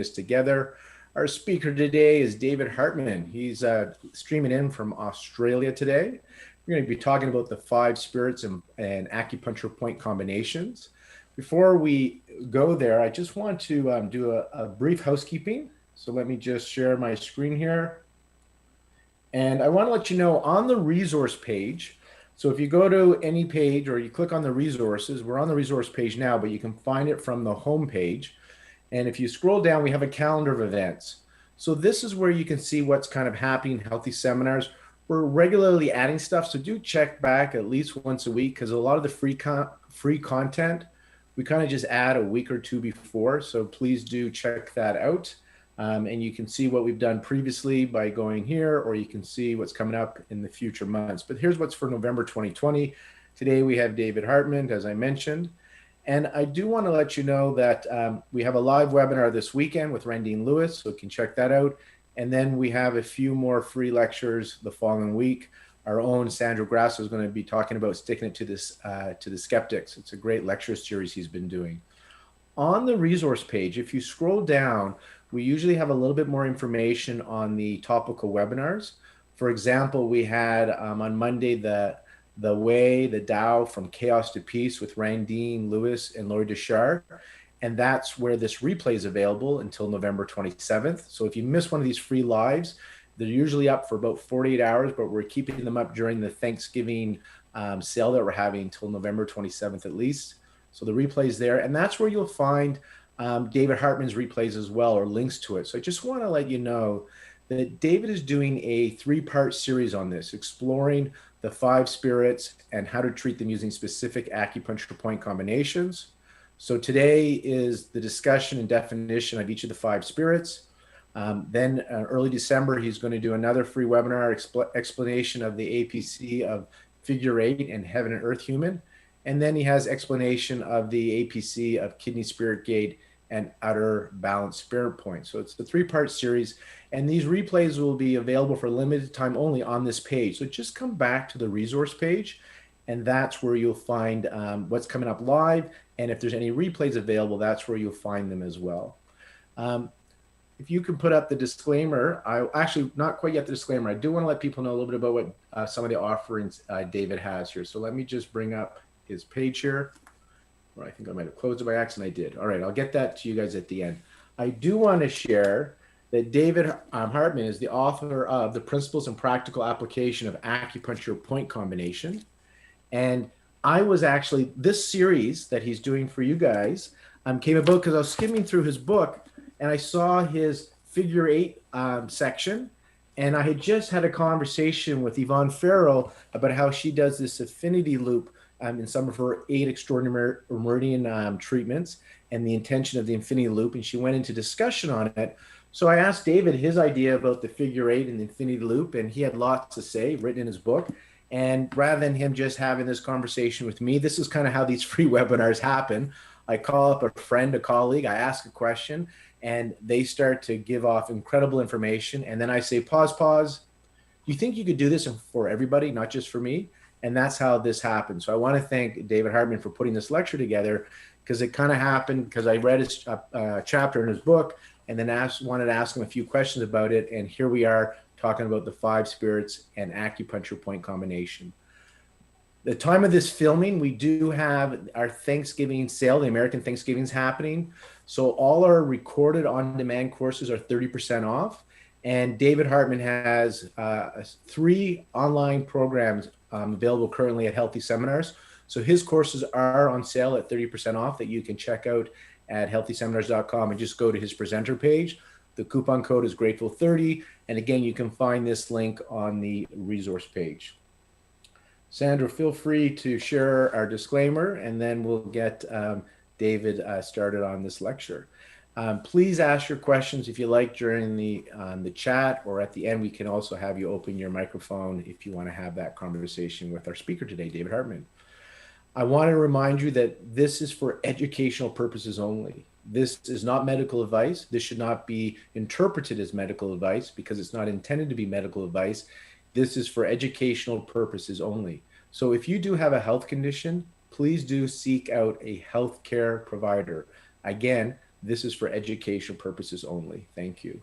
this together. Our speaker today is David Hartman. He's streaming in from Australia today. We're going to be talking about the 5 spirits and acupuncture point combinations. Before we go there, I just want to do a brief housekeeping. So let me just share my screen here. And I want to let you know on the resource page, so if you go to any page or you click on the resources, we're on the resource page now, but you can find it from the home page. And if you scroll down, we have a calendar of events. So this is where you can see what's kind of happening in healthy seminars. We're regularly adding stuff, so do check back at least once a week, because a lot of the free content, we kind of just add a week or two before. So please do check that out. And you can see what we've done previously by going here, or you can see what's coming up in the future months. But here's what's for November 2020. Today we have David Hartman, as I mentioned. And I do want to let you know that we have a live webinar this weekend with Randine Lewis, so you can check that out. And then we have a few more free lectures the following week. Our own Sandro Grasso is going to be talking about sticking it to the skeptics. It's a great lecture series he's been doing. On the resource page, if you scroll down, we usually have a little bit more information on the topical webinars. For example, we had on Monday the Way, the Tao from Chaos to Peace with Randine Lewis and Laurie Deschard. And that's where this replay is available until November 27th. So if you miss one of these free lives, they're usually up for about 48 hours, but we're keeping them up during the Thanksgiving sale that we're having until November 27th at least. So the replay is there. And that's where you'll find David Hartman's replays as well, or links to it. So I just want to let you know that David is doing a 3-part series on this, exploring the 5 spirits and how to treat them using specific acupuncture point combinations. So today is the discussion and definition of each of the 5 spirits. Then early December, he's going to do another free webinar explanation of the APC of figure 8 and heaven and earth human. And then he has explanation of the APC of kidney spirit gate and outer balance spirit point. So it's the 3-part series. And these replays will be available for limited time only on this page. So just come back to the resource page, and that's where you'll find what's coming up live. And if there's any replays available, that's where you'll find them as well. If you can put up the disclaimer, actually not quite yet the disclaimer. I do want to let people know a little bit about what some of the offerings David has here. So let me just bring up his page here. Or I think I might have closed it by accident. I did. All right, I'll get that to you guys at the end. I do want to share that David Hartman is the author of The Principles and Practical Application of Acupuncture Point Combination. And I was actually, this series that he's doing for you guys came about because I was skimming through his book and I saw his figure 8 section. And I had just had a conversation with Yvonne Farrell about how she does this affinity loop in some of her 8 extraordinary meridian treatments and the intention of the infinity loop. And she went into discussion on it. So I asked David his idea about the figure 8 and the infinity loop, and he had lots to say written in his book. And rather than him just having this conversation with me, this is kind of how these free webinars happen. I call up a friend, a colleague, I ask a question, and they start to give off incredible information. And then I say, pause. Do you think you could do this for everybody, not just for me? And that's how this happened. So I want to thank David Hartman for putting this lecture together, because it kind of happened because I read his chapter in his book and then wanted to ask him a few questions about it. And here we are talking about the 5 spirits and acupuncture point combination. The time of this filming, we do have our Thanksgiving sale. The American Thanksgiving's happening. So all our recorded on-demand courses are 30% off. And David Hartman has 3 online programs available currently at Healthy Seminars. So his courses are on sale at 30% off that you can check out at healthyseminars.com and just go to his presenter page. The coupon code is Grateful30. And again, you can find this link on the resource page. Sandra, feel free to share our disclaimer, and then we'll get David started on this lecture. Please ask your questions if you like during the chat, or at the end, we can also have you open your microphone if you want to have that conversation with our speaker today, David Hartman. I want to remind you that this is for educational purposes only. This is not medical advice. This should not be interpreted as medical advice because it's not intended to be medical advice. This is for educational purposes only. So if you do have a health condition, please do seek out a healthcare provider. Again, This is for educational purposes only. Thank you.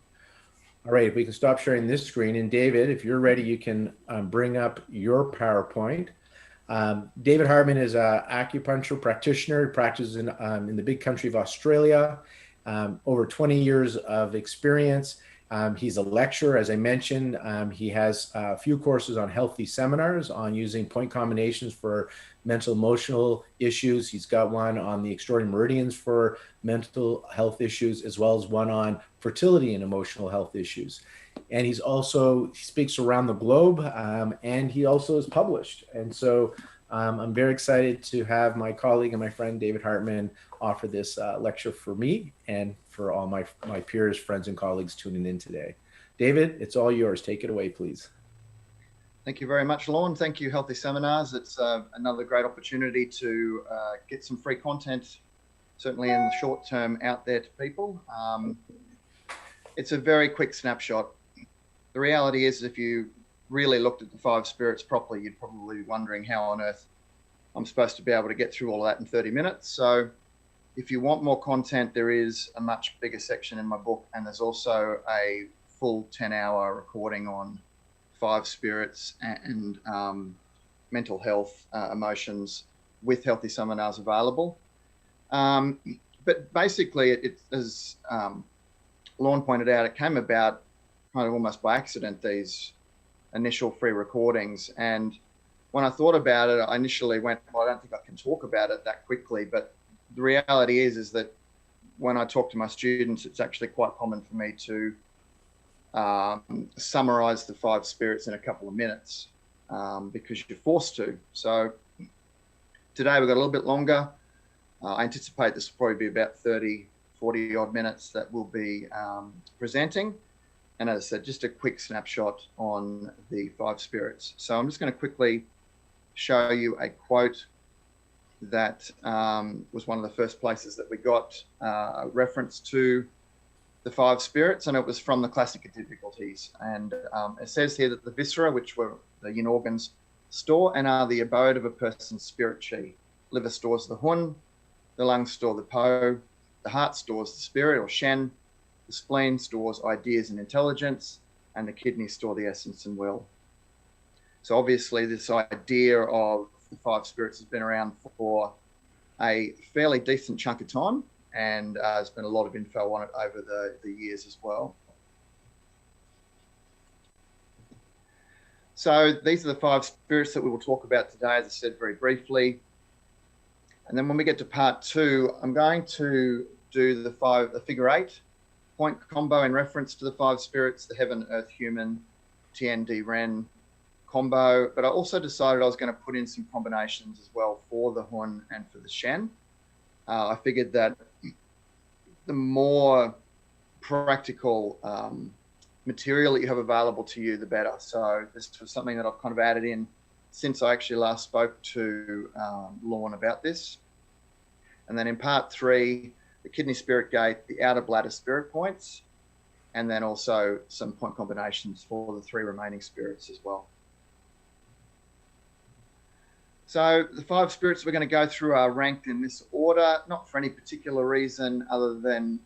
All right, we can stop sharing this screen. And David, if you're ready, you can bring up your PowerPoint. David Hartman is an acupuncture practitioner. He practices in the big country of Australia. Over 20 years of experience. He's a lecturer, as I mentioned. He has a few courses on healthy seminars on using point combinations for mental emotional issues. He's got one on the extraordinary meridians for mental health issues, as well as one on fertility and emotional health issues. And he speaks around the globe, and he also is published. And so I'm very excited to have my colleague and my friend David Hartman offer this lecture for me and for all my peers, friends, and colleagues tuning in today. David, it's all yours. Take it away, please. Thank you very much, Lorne. Thank you, Healthy Seminars. It's another great opportunity to get some free content, certainly in the short term, out there to people. It's a very quick snapshot. The reality is, if you really looked at the 5 spirits properly, you'd probably be wondering how on earth I'm supposed to be able to get through all of that in 30 minutes. So if you want more content, there is a much bigger section in my book, and there's also a full 10-hour recording on 5 spirits and mental health, emotions with Healthy Seminars available. But basically, as Lorne pointed out, it came about kind of almost by accident, these initial free recordings. And when I thought about it, I initially went, well, I don't think I can talk about it that quickly. But the reality is that when I talk to my students, it's actually quite common for me to summarize the 5 spirits in a couple of minutes because you're forced to. So today we've got a little bit longer. I anticipate this will probably be about 30, 40 odd minutes that we'll be presenting. And as I said, just a quick snapshot on the 5 spirits. So I'm just going to quickly show you a quote that was one of the first places that we got a reference to the 5 spirits, and it was from the Classic of Difficulties. And it says here that the viscera, which were the yin organs, store and are the abode of a person's spirit chi. Liver stores the hun, the lungs store the po, the heart stores the spirit or shen, the spleen stores ideas and intelligence, and the kidneys store the essence and will. So obviously this idea of the 5 spirits has been around for a fairly decent chunk of time, and there's been a lot of info on it over the years as well. So these are the 5 spirits that we will talk about today, as I said very briefly. And then when we get to part 2, I'm going to do the figure 8 point combo in reference to the 5 spirits, the heaven, earth, human, Tien, Di, Ren combo. But I also decided I was going to put in some combinations as well for the hun and for the shen. I figured that the more practical material that you have available to you, the better. So this was something that I've kind of added in since I actually last spoke to Lorne about this. And then in part 3, the kidney spirit gate, the outer bladder spirit points, and then also some point combinations for the 3 remaining spirits as well. So the 5 spirits we're going to go through are ranked in this order, not for any particular reason other than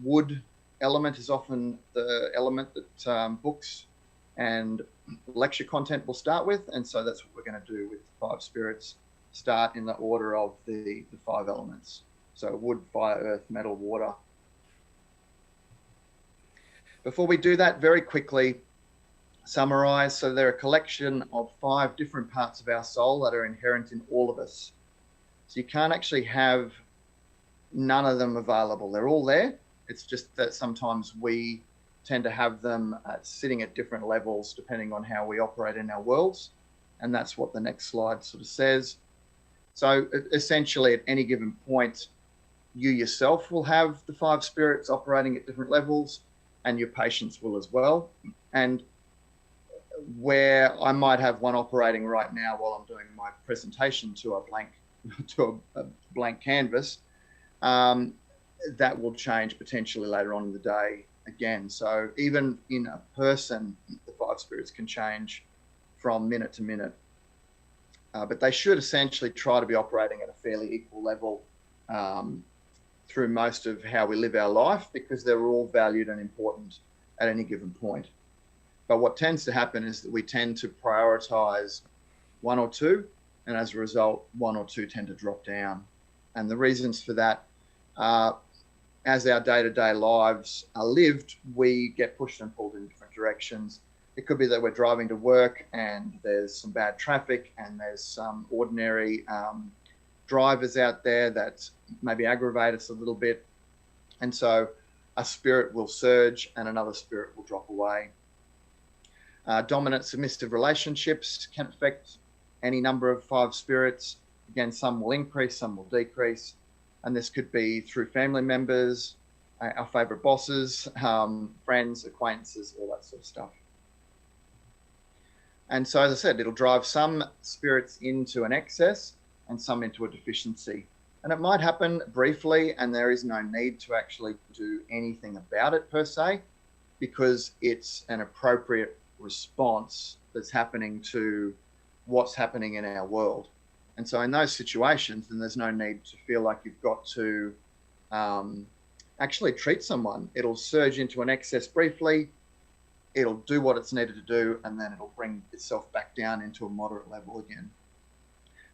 wood element is often the element that books and lecture content will start with. And so that's what we're going to do with the 5 spirits, start in the order of the 5 elements. So wood, fire, earth, metal, water. Before we do that, very quickly, summarize. So they're a collection of 5 different parts of our soul that are inherent in all of us. So you can't actually have none of them available. They're all there. It's just that sometimes we tend to have them sitting at different levels depending on how we operate in our worlds. And that's what the next slide sort of says. So essentially at any given point, you yourself will have the 5 spirits operating at different levels, and your patients will as well. And where I might have one operating right now while I'm doing my presentation to a blank canvas, that will change potentially later on in the day again. So even in a person, the 5 spirits can change from minute to minute. But they should essentially try to be operating at a fairly equal level through most of how we live our life because they're all valued and important at any given point. But what tends to happen is that we tend to prioritize one or two, and as a result, one or two tend to drop down. And the reasons for that are, as our day-to-day lives are lived, we get pushed and pulled in different directions. It could be that we're driving to work and there's some bad traffic and there's some ordinary drivers out there that maybe aggravate us a little bit. And so a spirit will surge and another spirit will drop away. Dominant submissive relationships can affect any number of 5 spirits. Again, some will increase, some will decrease. And this could be through family members, our favorite bosses, friends, acquaintances, all that sort of stuff. And so, as I said, it'll drive some spirits into an excess and some into a deficiency. And it might happen briefly, and there is no need to actually do anything about it per se, because it's an appropriate response that's happening to what's happening in our world. And so in those situations, then there's no need to feel like you've got to actually treat someone. It'll surge into an excess briefly, it'll do what it's needed to do, and then it'll bring itself back down into a moderate level again.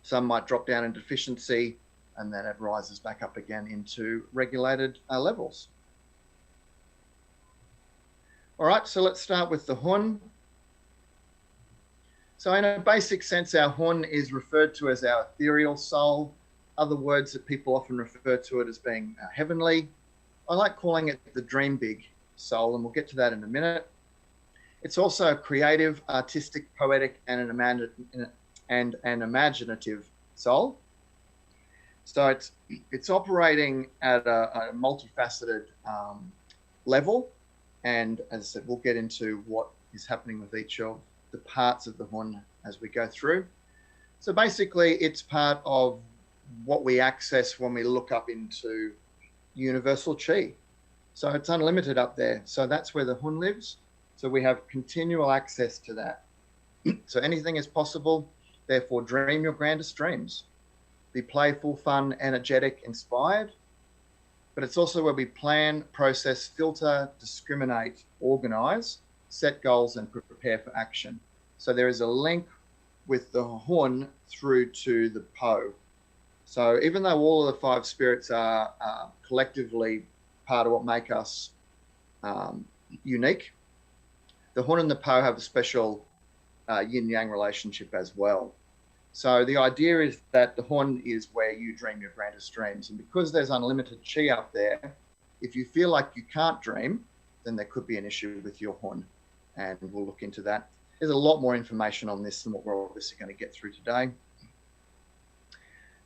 Some might drop down in deficiency, and then it rises back up again into regulated levels. All right, so let's start with the hun. So in a basic sense, our hun is referred to as our ethereal soul. Other words that people often refer to it as being heavenly. I like calling it the dream big soul, and we'll get to that in a minute. It's also a creative, artistic, poetic, and an imaginative soul. So it's operating at a multifaceted level. And as I said, we'll get into what is happening with each of the parts of the hun as we go through. So basically, it's part of what we access when we look up into universal chi. So it's unlimited up there. So that's where the hun lives. So we have continual access to that. So anything is possible. Therefore, dream your grandest dreams. Be playful, fun, energetic, inspired. But it's also where we plan, process, filter, discriminate, organize, set goals, and prepare for action. So there is a link with the hun through to the po. So even though all of the 5 spirits are collectively part of what make us unique, the hun and the po have a special yin-yang relationship as well. So the idea is that the hun is where you dream your grandest dreams. And because there's unlimited chi up there, if you feel like you can't dream, then there could be an issue with your hun. And we'll look into that. There's a lot more information on this than what we're obviously going to get through today.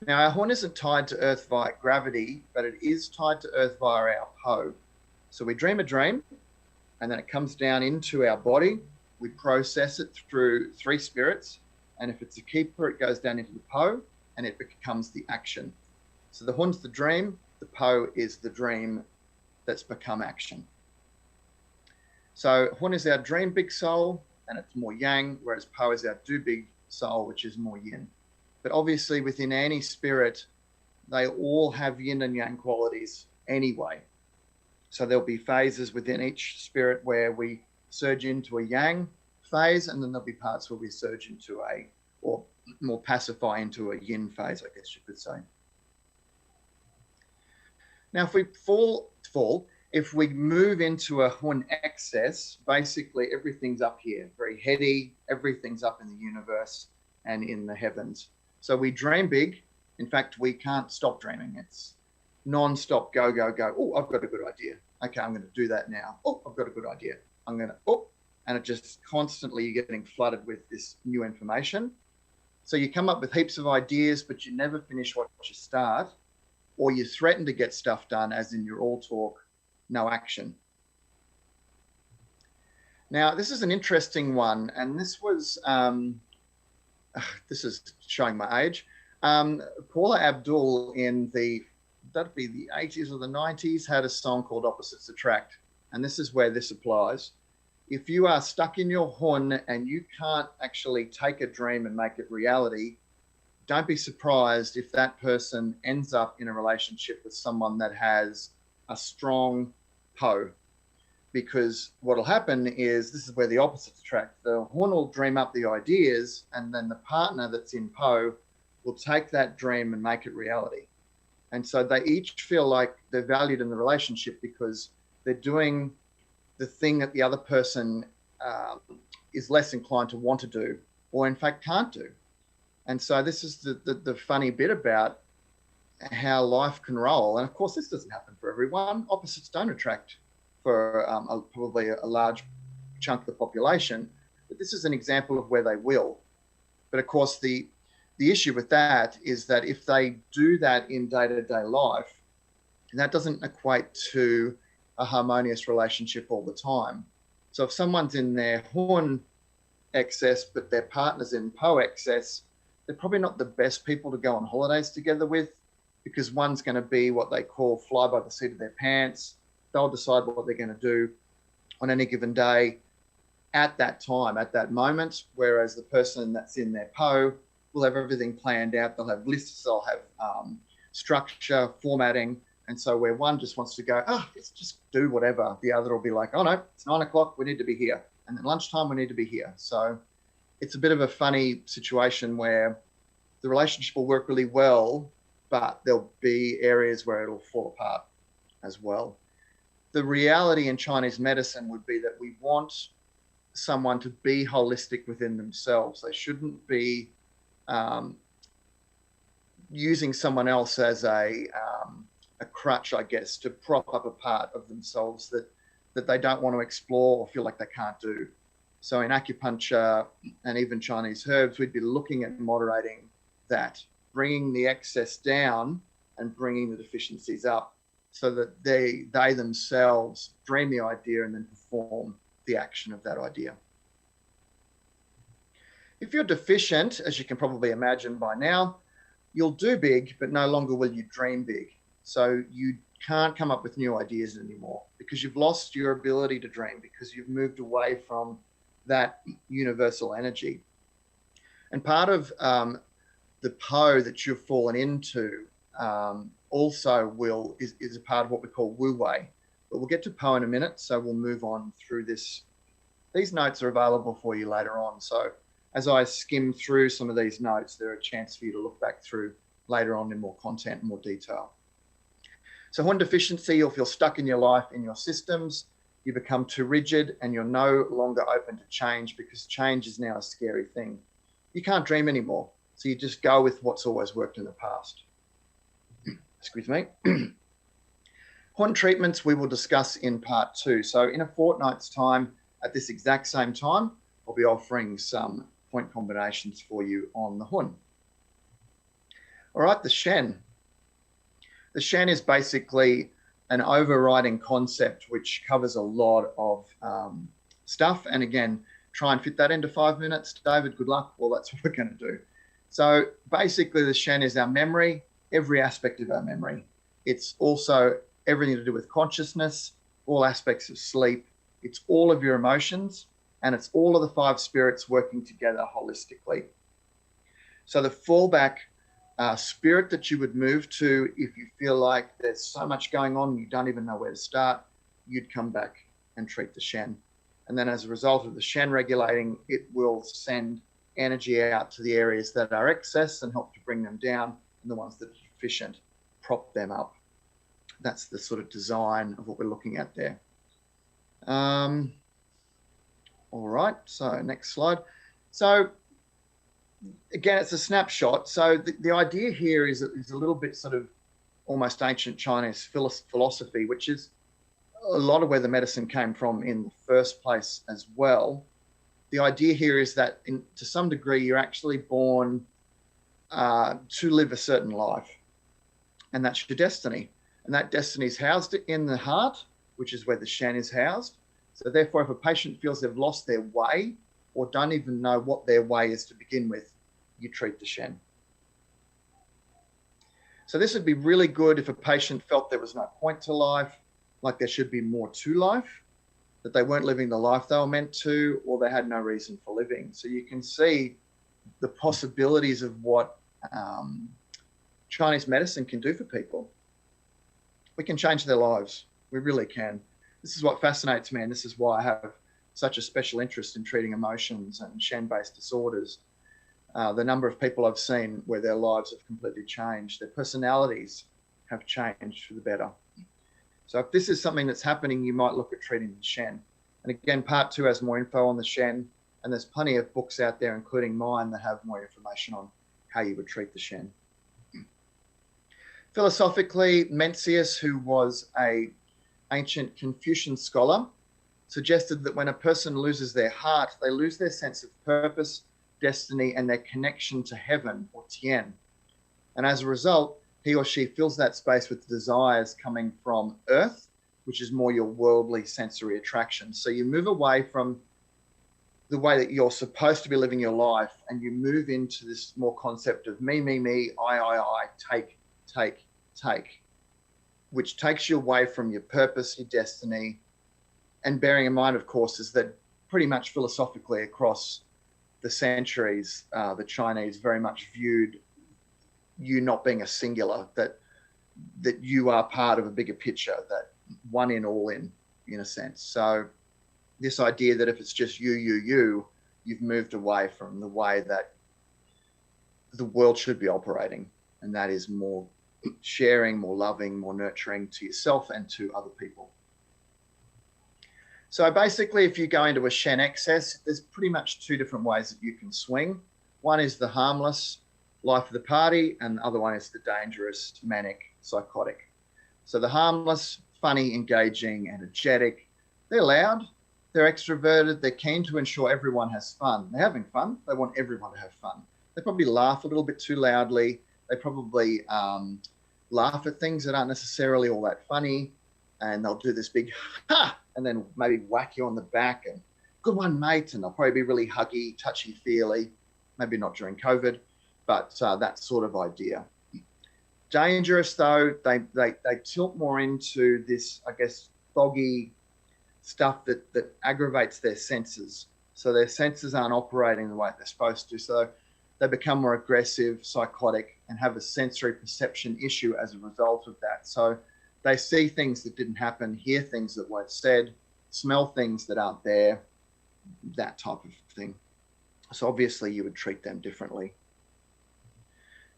Now, our hun isn't tied to Earth via gravity, but it is tied to Earth via our po. So we dream a dream, and then it comes down into our body. We process it through 3 spirits. And if it's a keeper, it goes down into the po, and it becomes the action. So the hun's the dream, the po is the dream that's become action. So hun is our dream big soul, and it's more yang, whereas po is our do big soul, which is more yin. But obviously within any spirit, they all have yin and yang qualities anyway. So there'll be phases within each spirit where we surge into a yang phase, and then there'll be parts where we surge into or more pacify into a yin phase, I guess you could say. Now, if we if we move into a hun excess, basically everything's up here, very heady, everything's up in the universe and in the heavens. So we dream big. In fact, we can't stop dreaming. It's non-stop, go, go, go. Oh, I've got a good idea. Okay, I'm going to do that now. Oh, I've got a good idea. I'm going to, oh, and it just constantly, you're getting flooded with this new information. So you come up with heaps of ideas, but you never finish what you start, or you threaten to get stuff done, as in you're all talk, no action. Now, this is an interesting one, and this was, this is showing my age. Paula Abdul in that'd be the 80s or the 90s, had a song called Opposites Attract. And this is where this applies. If you are stuck in your hun and you can't actually take a dream and make it reality, don't be surprised if that person ends up in a relationship with someone that has a strong Po. Because what will happen is, this is where the opposites attract. The Hun will dream up the ideas, and then the partner that's in Po will take that dream and make it reality. And so they each feel like they're valued in the relationship because they're doing the thing that the other person is less inclined to want to do, or in fact can't do. And so this is the funny bit about how life can roll. And of course, this doesn't happen for everyone. Opposites don't attract for probably a large chunk of the population, but this is an example of where they will. But of course, the issue with that is that if they do that in day-to-day life, that doesn't equate to a harmonious relationship all the time. So if someone's in their Hun excess, but their partner's in Po excess, they're probably not the best people to go on holidays together with, because one's going to be what they call fly by the seat of their pants. They'll decide what they're going to do on any given day at that time, at that moment, whereas the person that's in their Po will have everything planned out. They'll have lists, they'll have structure, formatting. And so where one just wants to go, let's just do whatever, the other will be like, oh no, it's 9 o'clock, we need to be here. And then lunchtime, we need to be here. So it's a bit of a funny situation where the relationship will work really well, but there'll be areas where it'll fall apart as well. The reality in Chinese medicine would be that we want someone to be holistic within themselves. They shouldn't be using someone else as a crutch, I guess, to prop up a part of themselves that they don't want to explore or feel like they can't do. So in acupuncture and even Chinese herbs, we'd be looking at moderating that, bringing the excess down and bringing the deficiencies up, so that they themselves dream the idea and then perform the action of that idea. If you're deficient, as you can probably imagine by now, you'll do big, but no longer will you dream big. So you can't come up with new ideas anymore because you've lost your ability to dream, because you've moved away from that universal energy. And part of the Po that you've fallen into also is a part of what we call Wu Wei. But we'll get to Po in a minute, so we'll move on through this. These notes are available for you later on. So as I skim through some of these notes, there are a chance for you to look back through later on in more content and more detail. So Hun deficiency, you'll feel stuck in your life, in your systems. You become too rigid and you're no longer open to change, because change is now a scary thing. You can't dream anymore. So you just go with what's always worked in the past. Excuse me. Hun treatments we will discuss in part 2. So in a fortnight's time, at this exact same time, I'll be offering some point combinations for you on the Hun. All right, the Shen. The Shen is basically an overriding concept which covers a lot of stuff. And again, try and fit that into 5 minutes. David, good luck. Well, that's what we're going to do. So basically, the Shen is our memory, every aspect of our memory. It's also everything to do with consciousness, all aspects of sleep. It's all of your emotions, and it's all of the 5 spirits working together holistically. So the fallback spirit that you would move to if you feel like there's so much going on and you don't even know where to start, you'd come back and treat the Shen. And then as a result of the Shen regulating, it will send energy out to the areas that are excess and help to bring them down, and the ones that are deficient, prop them up. That's the sort of design of what we're looking at there. All right, so next slide. So again, it's a snapshot. So the idea here is a little bit sort of almost ancient Chinese philosophy, which is a lot of where the medicine came from in the first place as well. The idea here is that to some degree, you're actually born to live a certain life, and that's your destiny. And that destiny is housed in the heart, which is where the Shen is housed. So therefore, if a patient feels they've lost their way or don't even know what their way is to begin with, you treat the Shen. So this would be really good if a patient felt there was no point to life, like there should be more to life, that they weren't living the life they were meant to, or they had no reason for living. So you can see the possibilities of what um, Chinese medicine can do for people. We can change their lives. We really can. This is what fascinates me, and this is why I have such a special interest in treating emotions and Shen-based disorders. The number of people I've seen where their lives have completely changed, their personalities have changed for the better. So if this is something that's happening, you might look at treating the Shen. And again, part 2 has more info on the Shen, and there's plenty of books out there, including mine, that have more information on how you would treat the Shen. Philosophically, Mencius, who was an ancient Confucian scholar, suggested that when a person loses their heart, they lose their sense of purpose, destiny, and their connection to heaven, or Tien. And as a result, he or she fills that space with desires coming from earth, which is more your worldly sensory attraction. So you move away from the way that you're supposed to be living your life, and you move into this more concept of me, I, take, which takes you away from your purpose, your destiny. And bearing in mind, of course, is that pretty much philosophically across the centuries, the Chinese very much viewed you not being a singular, that you are part of a bigger picture, that one in, all in a sense. So this idea that if it's just you've moved away from the way that the world should be operating, and that is more sharing, more loving, more nurturing to yourself and to other people. So basically, if you go into a Shen excess, there's pretty much 2 different ways that you can swing. One is the harmless life of the party, and the other one is the dangerous, manic, psychotic. So the harmless, funny, engaging, energetic, they're loud, they're extroverted, they're keen to ensure everyone has fun. They're having fun, they want everyone to have fun. They probably laugh a little bit too loudly. They probably laugh at things that aren't necessarily all that funny, and they'll do this big ha, and then maybe whack you on the back and good one, mate. And they'll probably be really huggy, touchy-feely, maybe not during COVID, but that sort of idea. Dangerous, though, they tilt more into this, I guess, foggy stuff that aggravates their senses. So their senses aren't operating the way they're supposed to. So they become more aggressive, psychotic, and have a sensory perception issue as a result of that. So they see things that didn't happen, hear things that weren't said, smell things that aren't there, that type of thing. So obviously you would treat them differently.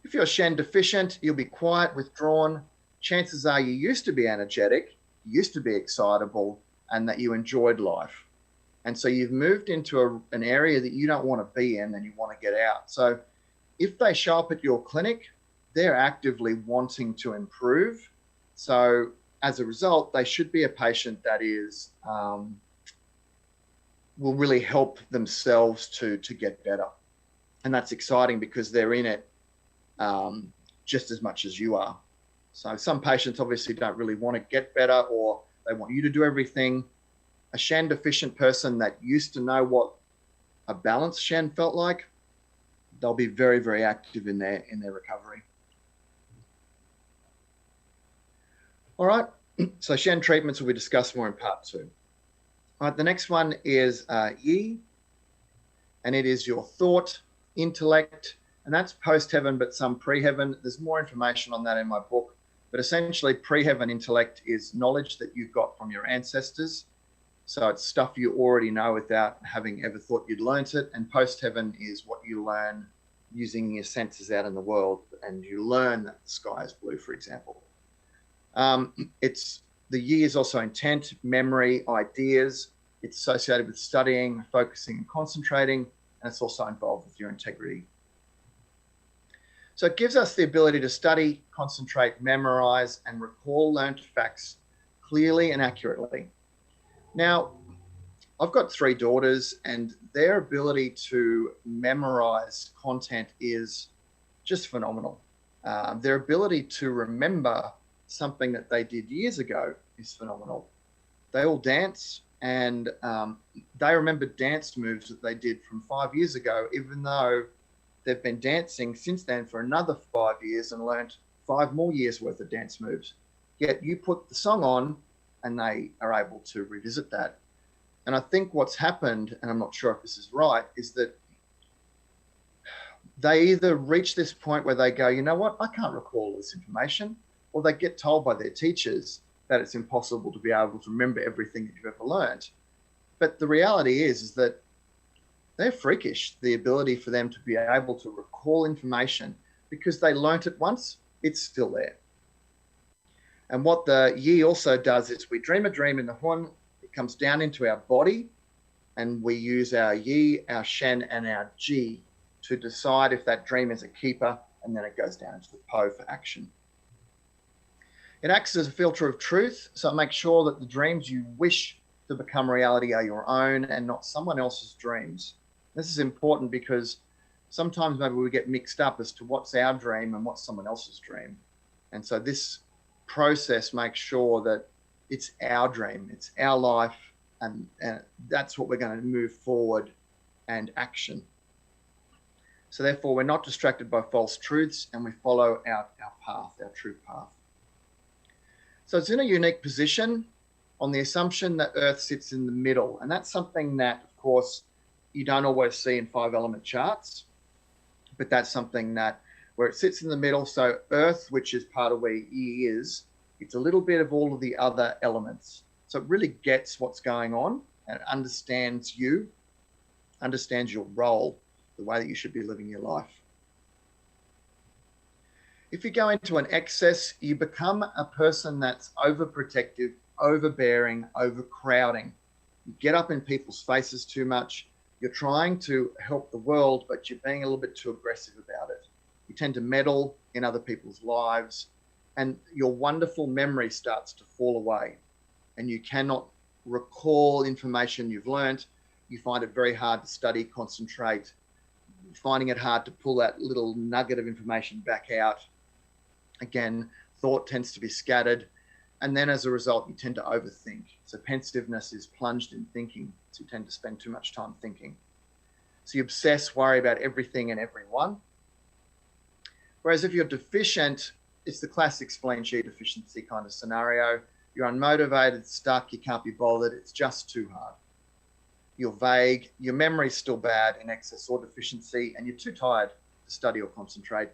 If you're Shen deficient, you'll be quiet, withdrawn. Chances are you used to be energetic, you used to be excitable, and that you enjoyed life. And so you've moved into an area that you don't want to be in and you want to get out. So if they show up at your clinic, they're actively wanting to improve. So as a result, they should be a patient that is will really help themselves to get better. And that's exciting because they're in it just as much as you are. So some patients obviously don't really want to get better, or they want you to do everything. A Shen deficient person that used to know what a balanced Shen felt like, they'll be very, very active in their recovery. All right, so Shen treatments will be discussed more in part 2. All right, the next one is Yi, and it is your thought, intellect, and that's post-heaven, but some pre-heaven. There's more information on that in my book, but essentially pre-heaven intellect is knowledge that you've got from your ancestors. So it's stuff you already know without having ever thought you'd learnt it. And post-heaven is what you learn using your senses out in the world, and you learn that the sky is blue, for example. The Yi is also intent, memory, ideas. It's associated with studying, focusing, and concentrating, and it's also involved with your integrity. So it gives us the ability to study, concentrate, memorize, and recall learned facts clearly and accurately. Now, I've got 3 daughters, and their ability to memorize content is just phenomenal. Their ability to remember something that they did years ago is phenomenal. They all dance, and they remember dance moves that they did from 5 years ago, even though they've been dancing since then for another 5 years and learned 5 more years worth of dance moves. Yet you put the song on and they are able to revisit that. And I think what's happened, and I'm not sure if this is right, is that they either reach this point where they go, you know what, I can't recall this information, or they get told by their teachers that it's impossible to be able to remember everything that you've ever learned. But the reality is that they're freakish, the ability for them to be able to recall information, because they learnt it once, it's still there. And what the yi also does is we dream a dream in the hun, it comes down into our body, and we use our yi, our shen, and our ji to decide if that dream is a keeper, and then it goes down into the po for action. It acts as a filter of truth, so it makes sure that the dreams you wish to become reality are your own and not someone else's dreams. This is important because sometimes maybe we get mixed up as to what's our dream and what's someone else's dream. And so this process makes sure that it's our dream, it's our life, and that's what we're going to move forward and action. So therefore, we're not distracted by false truths, and we follow our path, our true path. So it's in a unique position on the assumption that Earth sits in the middle. And that's something that, of course, you don't always see in 5-element charts, but that's something that where it sits in the middle. So Earth, which is part of where E is, it's a little bit of all of the other elements. So it really gets what's going on and it understands you, understands your role, the way that you should be living your life. If you go into an excess, you become a person that's overprotective, overbearing, overcrowding. You get up in people's faces too much. You're trying to help the world, but you're being a little bit too aggressive about it. You tend to meddle in other people's lives, and your wonderful memory starts to fall away, and you cannot recall information you've learned. You find it very hard to study, concentrate, finding it hard to pull that little nugget of information back out. Again, thought tends to be scattered. And then as a result, you tend to overthink. So pensitiveness is plunged in thinking. So you tend to spend too much time thinking. So you obsess, worry about everything and everyone. Whereas if you're deficient, it's the classic spleen chi deficiency kind of scenario. You're unmotivated, stuck, you can't be bothered. It's just too hard. You're vague. Your memory's still bad in excess or deficiency, and you're too tired to study or concentrate.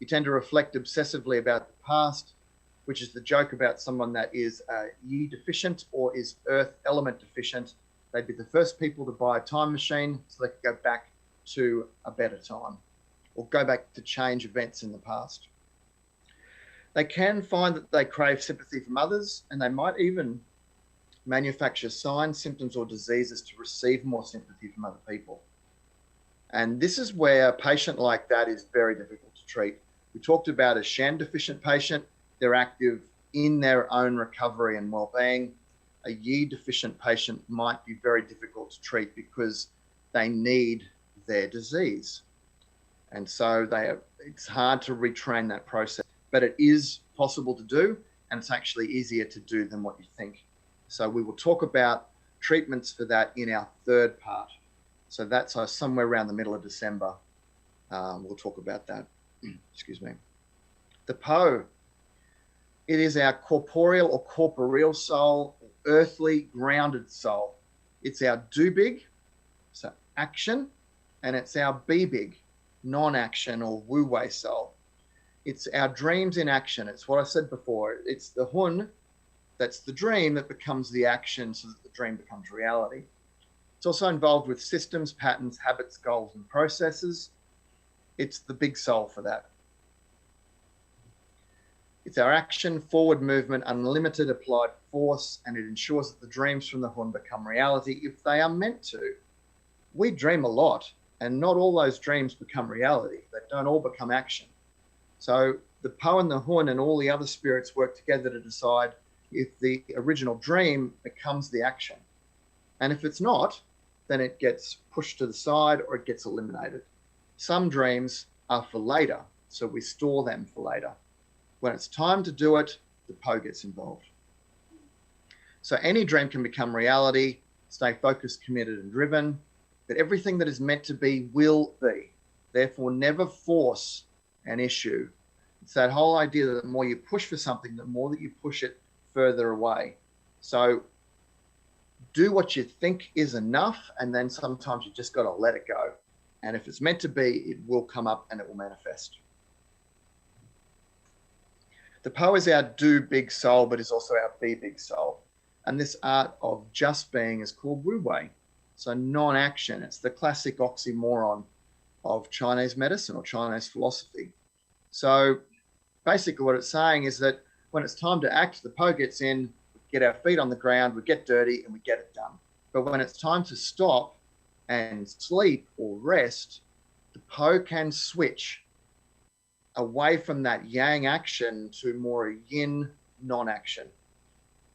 You tend to reflect obsessively about the past, which is the joke about someone that is yi deficient or is earth element deficient. They'd be the first people to buy a time machine so they could go back to a better time or go back to change events in the past. They can find that they crave sympathy from others, and they might even manufacture signs, symptoms, or diseases to receive more sympathy from other people. And this is where a patient like that is very difficult to treat. We talked about a Shan deficient patient. They're active in their own recovery and well-being. A Yi deficient patient might be very difficult to treat because they need their disease. And so it's hard to retrain that process, but it is possible to do, and it's actually easier to do than what you think. So we will talk about treatments for that in our third part. So that's somewhere around the middle of December. We'll talk about that. Excuse me. The Po. It is our corporeal or corporeal soul, earthly, grounded soul. It's our do big, so action, and it's our be big, non-action or wu wei soul. It's our dreams in action. It's what I said before. It's the hun, that's the dream, that becomes the action so that the dream becomes reality. It's also involved with systems, patterns, habits, goals, and processes. It's the big soul for that. It's our action, forward movement, unlimited applied force, and it ensures that the dreams from the hun become reality if they are meant to. We dream a lot, and not all those dreams become reality. They don't all become action. So the Po and the hun and all the other spirits work together to decide if the original dream becomes the action. And if it's not, then it gets pushed to the side or it gets eliminated. Some dreams are for later, so we store them for later. When it's time to do it, the Po gets involved. So any dream can become reality. Stay focused, committed, and driven. But everything that is meant to be will be. Therefore, never force an issue. It's that whole idea that the more you push for something, the more that you push it further away. So do what you think is enough, and then sometimes you just got to let it go. And if it's meant to be, it will come up and it will manifest. The Po is our do big soul, but is also our be big soul. And this art of just being is called Wu Wei. So non-action. It's the classic oxymoron of Chinese medicine or Chinese philosophy. So basically what it's saying is that when it's time to act, the Po gets in, we get our feet on the ground, we get dirty, and we get it done. But when it's time to stop and sleep or rest, the Po can switch away from that yang action to more yin non-action.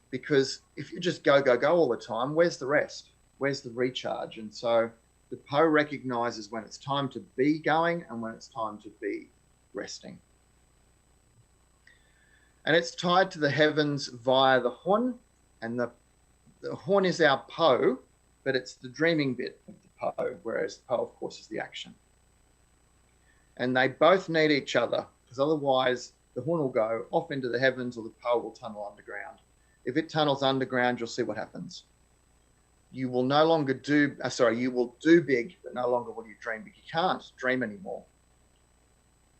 Because if you just go, go, go all the time, where's the rest? Where's the recharge? And so the Po recognizes when it's time to be going and when it's time to be resting. And it's tied to the heavens via the Hun, and the Hun is our Po, but it's the dreaming bit of the Po, whereas the Po, of course, is the action. And they both need each other, because otherwise the Hun will go off into the heavens or the Po will tunnel underground. If it tunnels underground, you'll see what happens. You will no longer do, you will do big, but no longer will you dream big. You can't dream anymore.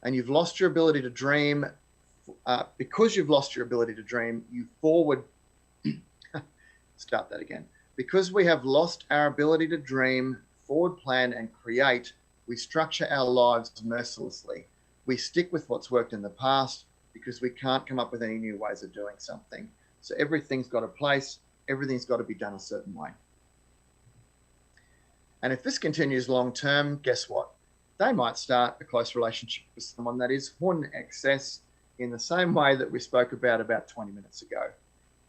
And you've lost your ability to dream. Because you've lost your ability to dream, you forward, start that again. Because we have lost our ability to dream, forward plan, and create, we structure our lives mercilessly. We stick with what's worked in the past because we can't come up with any new ways of doing something. So everything's got a place, everything's got to be done a certain way. And if this continues long term, guess what? They might start a close relationship with someone that is Hun excess in the same way that we spoke about 20 minutes ago.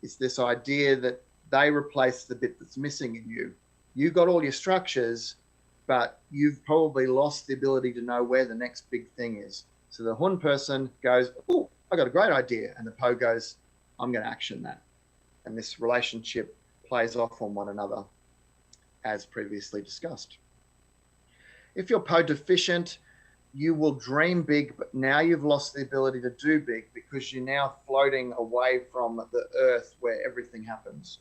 It's this idea that they replace the bit that's missing in you. You got all your structures, but you've probably lost the ability to know where the next big thing is. So the Hun person goes, oh, I got a great idea. And the Po goes, I'm going to action that. And this relationship plays off on one another, as previously discussed. If you're Po deficient, you will dream big, but now you've lost the ability to do big because you're now floating away from the earth where everything happens.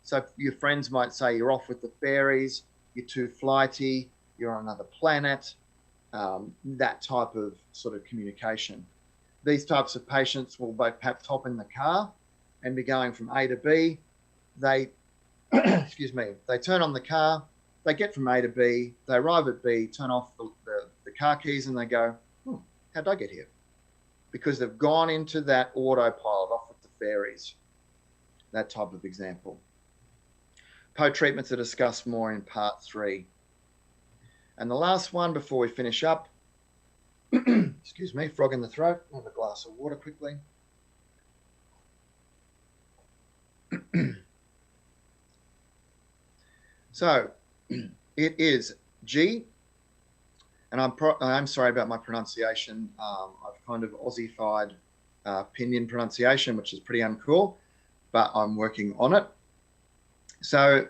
So your friends might say you're off with the fairies, you're too flighty, you're on another planet, that type of sort of communication. These types of patients will both perhaps hop in the car and be going from A to B. They, excuse me, they turn on the car, they get from A to B, they arrive at B, turn off the car keys, and they go, how'd I get here? Because they've gone into that autopilot off with the fairies, that type of example. Po treatments are discussed more in part 3. And the last one before we finish up, excuse me, frog in the throat, have a glass of water quickly. So it is G, and I'm sorry about my pronunciation. I've kind of Aussified Pinyin pronunciation, which is pretty uncool, but I'm working on it. So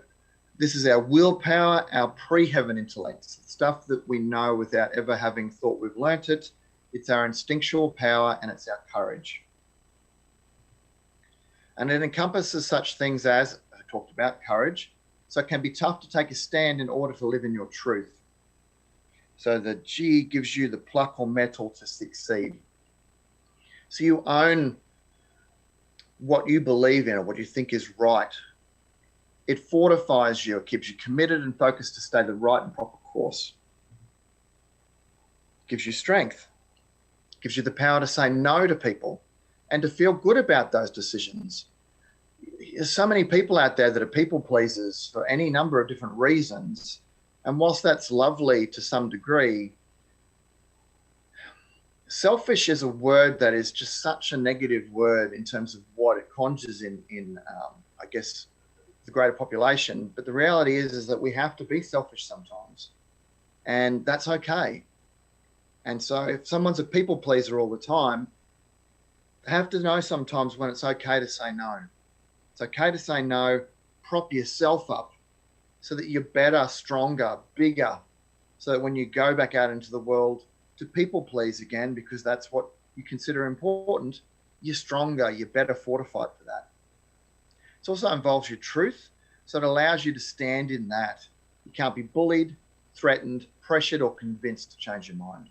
this is our willpower, our pre-heaven intellect, stuff that we know without ever having thought we've learnt it. It's our instinctual power and it's our courage. And it encompasses such things as, I talked about, courage. So it can be tough to take a stand in order to live in your truth. So the G gives you the pluck or mettle to succeed. So you own what you believe in or what you think is right. It fortifies you, it keeps you committed and focused to stay the right and proper course. It gives you strength. It gives you the power to say no to people and to feel good about those decisions. There's so many people out there that are people pleasers for any number of different reasons. And whilst that's lovely to some degree, selfish is a word that is just such a negative word in terms of what it conjures in I guess, the greater population. But the reality is that we have to be selfish sometimes. And that's okay. And so if someone's a people pleaser all the time, they have to know sometimes when it's okay to say no. It's okay to say no, prop yourself up so that you're better, stronger, bigger, so that when you go back out into the world to people please again, because that's what you consider important, you're stronger, you're better fortified for that. It also involves your truth, so it allows you to stand in that. You can't be bullied, threatened, pressured, or convinced to change your mind.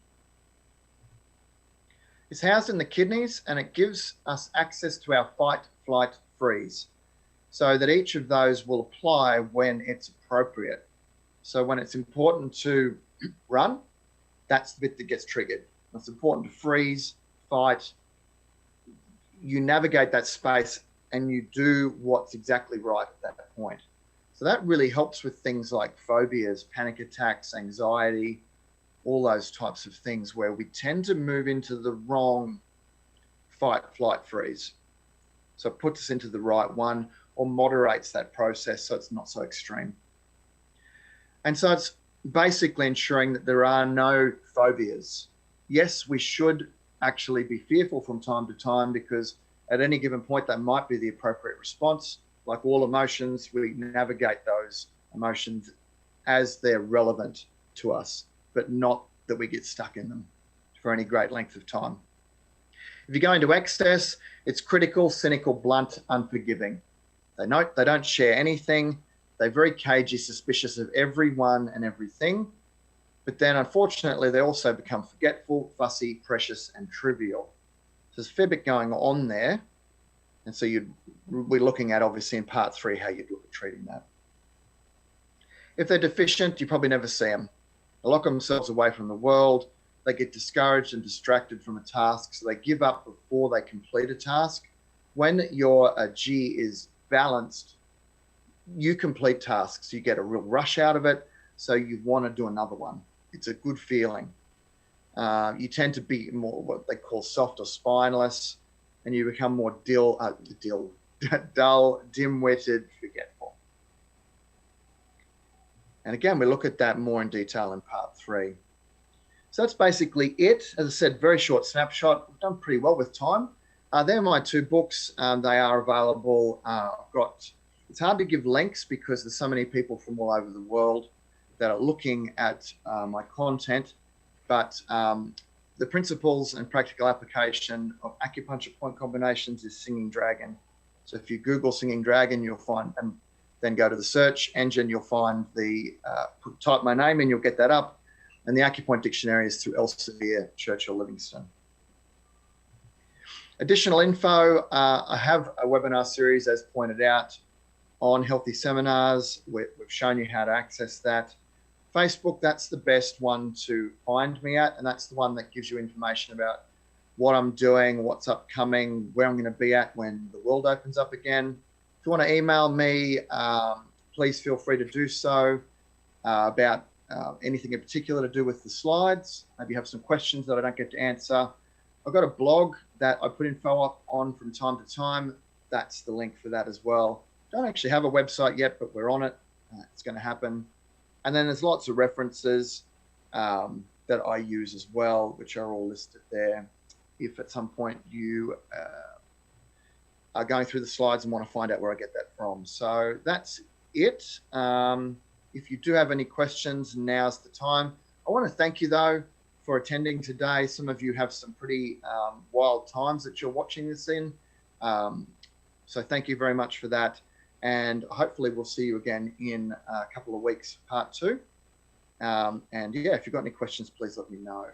It's housed in the kidneys, and it gives us access to our fight, flight, freeze, so that each of those will apply when it's appropriate. So when it's important to run, that's the bit that gets triggered. When it's important to freeze, fight, you navigate that space and you do what's exactly right at that point. So that really helps with things like phobias, panic attacks, anxiety, all those types of things where we tend to move into the wrong fight, flight, freeze. So it puts us into the right one or moderates that process so it's not so extreme. And so it's basically ensuring that there are no phobias. Yes, we should actually be fearful from time to time because at any given point, that might be the appropriate response. Like all emotions, we navigate those emotions as they're relevant to us, but not that we get stuck in them for any great length of time. If you go into excess, it's critical, cynical, blunt, unforgiving. They don't share anything. They're very cagey, suspicious of everyone and everything. But then, unfortunately, they also become forgetful, fussy, precious, and trivial. So there's a fair bit going on there. And so we're looking at, obviously, in part 3, how you'd look at treating that. If they're deficient, you probably never see them. They lock themselves away from the world. They get discouraged and distracted from a task, so they give up before they complete a task. When your G is balanced, you complete tasks. You get a real rush out of it, so you want to do another one. It's a good feeling. You tend to be more what they call soft or spineless, and you become more dull, dim-witted, forgetful. And again, we look at that more in detail in part 3. So that's basically it. As I said, very short snapshot. We've done pretty well with time. They're my 2 books. They are available. It's hard to give links because there's so many people from all over the world that are looking at my content, but the principles and practical application of Acupuncture Point Combinations is Singing Dragon. So if you Google Singing Dragon, you'll find, and then go to the search engine, you'll find type my name and you'll get that up. And the Acupoint Dictionary is through Elsevier, Churchill Livingston. Additional info, I have a webinar series, as pointed out, on healthy seminars. We've shown you how to access that. Facebook, that's the best one to find me at, and that's the one that gives you information about what I'm doing, what's upcoming, where I'm going to be at when the world opens up again. If you want to email me, please feel free to do so about anything in particular to do with the slides. Maybe you have some questions that I don't get to answer. I've got a blog that I put info up on from time to time. That's the link for that as well. Don't actually have a website yet, but we're on it. It's going to happen. And then there's lots of references that I use as well, which are all listed there. If at some point you are going through the slides and want to find out where I get that from. So that's it. If you do have any questions, now's the time. I want to thank you, though, for attending today. Some of you have some pretty wild times that you're watching this in. So thank you very much for that. And hopefully we'll see you again in a couple of weeks, part 2. And yeah, if you've got any questions, please let me know.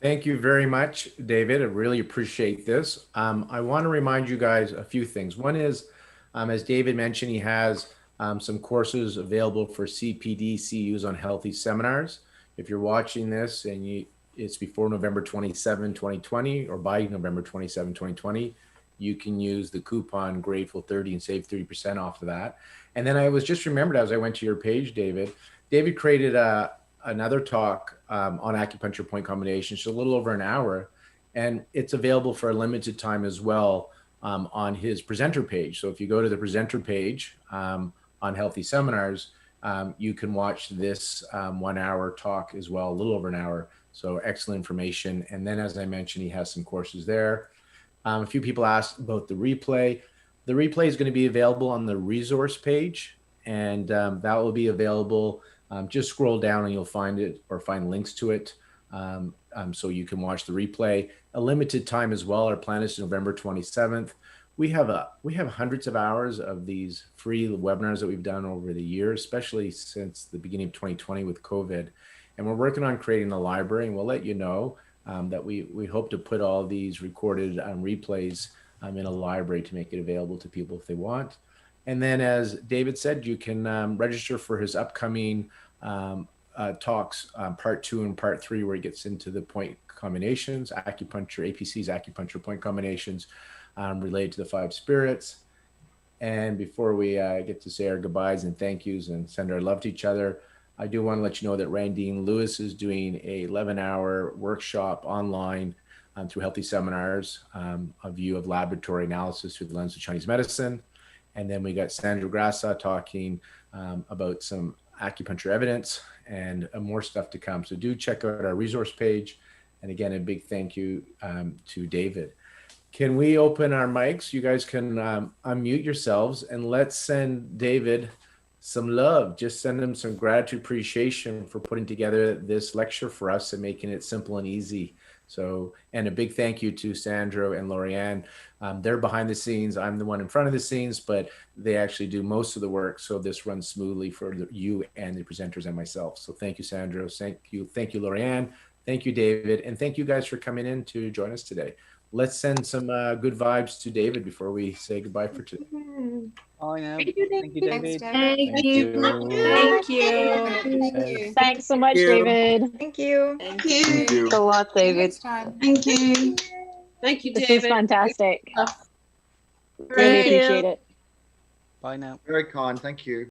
Thank you very much, David. I really appreciate this. I want to remind you guys a few things. One is, as David mentioned, he has some courses available for CPD CUs on healthy seminars. If you're watching this and it's before November 27, 2020, or by November 27, 2020, you can use the coupon Grateful30 and save 30% off of that. And then I was just remembered as I went to your page, David created another talk on Acupuncture Point Combinations, a little over an hour, and it's available for a limited time as well on his presenter page. So if you go to the presenter page on healthy seminars, you can watch this 1 hour talk as well, a little over an hour. So excellent information. And then, as I mentioned, he has some courses there. A few people asked about the replay. The replay is going to be available on the resource page, and that will be available. Just scroll down and you'll find it, or find links to it, so you can watch the replay. A limited time as well. Our plan is November 27th. we have hundreds of hours of these free webinars that we've done over the years, especially since the beginning of 2020 with COVID. And we're working on creating a library, and we'll let you know that we hope to put all these recorded replays in a library to make it available to people if they want. And then, as David said, you can register for his upcoming talks, part 2 and part 3, where he gets into the point combinations, acupuncture, APC's acupuncture point combinations related to the 5 spirits. And before we get to say our goodbyes and thank yous and send our love to each other, I do want to let you know that Randine Lewis is doing a 11-hour workshop online through Healthy Seminars, a view of laboratory analysis through the lens of Chinese medicine. And then we got Sandra Grassa talking about some acupuncture evidence and more stuff to come. So do check out our resource page. And again, a big thank you to David. Can we open our mics? You guys can unmute yourselves, and let's send David some love. Just send him some gratitude, appreciation for putting together this lecture for us and making it simple and easy. So, and a big thank you to Sandro and Lorianne. They're behind the scenes. I'm the one in front of the scenes, but they actually do most of the work. So this runs smoothly for you and the presenters and myself. So thank you, Sandro. Thank you, Lorianne. Thank you, David. And thank you guys for coming in to join us today. Let's send some good vibes to David before we say goodbye for today. Oh, yeah. Thank you, David. Thank you. Thank you. Thanks so much, David. Thank you. Thank you. Thank a lot, David. Thank you. Thank you, This David. is fantastic. Really Thank you. appreciate it. Bye now. Very kind. Thank you.